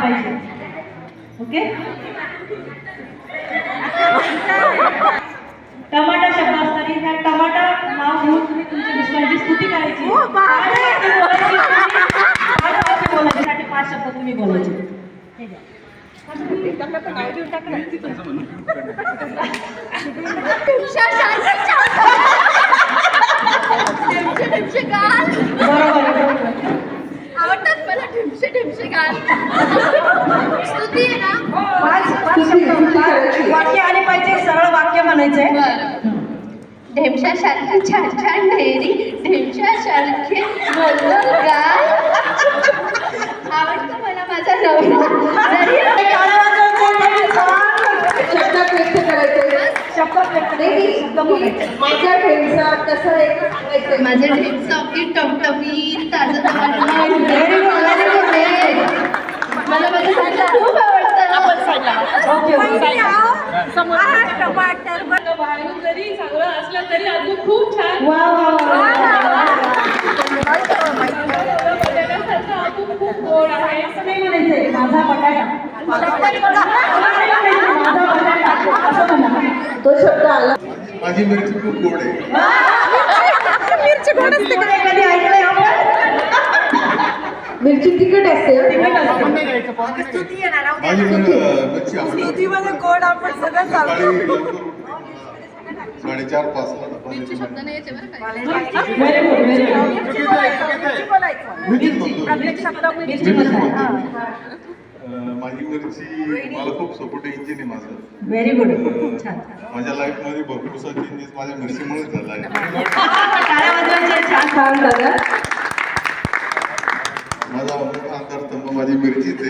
पाहिजे. Okay. Tomato शब्द असताना ह्या टमाटा नाव घेऊन तुम्ही तुमच्या मिस्टरांची स्तुती करायची. बोलायसाठी 5 शब्द तुम्ही बोलायचे. आवडतात मला ठिमशे ठिमशे गाल. स्तुती आहे ना. 5 शब्द वाक्य आले पाहिजे. सरळ वाक्य म्हणायचंय. ढेमशासारखी छान छान ढेरी ढेमशासारखे गोल गाल. आवडतो मला माझा नवरा. शब्दात व्यक्त करायचे. शब्दात व्यक्त बोलायचे. माझ्या ढेमसा कसं आहे का सांगायचं. माझे ढेमसा अगदी टवटवीत ताजं ताजं. मला माझं साईडला खूप आवडतं. ओके टमाटर बाहेरून जरी सगळं असलं तरी अजून खूप छान. वा वा बटाट्यासारखं अजून खूप गोड आहे. असं नाही म्हणायचंय माझा बटाटा. माझा बटाटा असं म्हणा. तो शब्द आला. माझी मिरची खूप गोड आहे. मिरची गोड असते का? कधी ऐकलंय आपण? मिरची तिखट असते. तिखट असते. माझी मिरची आवडते. गोड आपण सगळं सकाळी लवकर उठून 4:30-5ला डबा मिरची देतो. शब्द नाही याचे बरं काय. Very good very good. मिरचीच म्हणतो. मिरची मिरचीच म्हणा. म्हणतो. माझी मिरची मला खूप सपोर्ट इंजिन आहे माझं. Very good. छान. माझ्या लाईफमध्ये भरपूरसा चेंजेस माझ्या मिरचीमुळेच झाला आहे. टाळ्या वाजवायच्या. छान. छान दादा. माझा अंतरस्तंभ माझी मिरचीच आहे.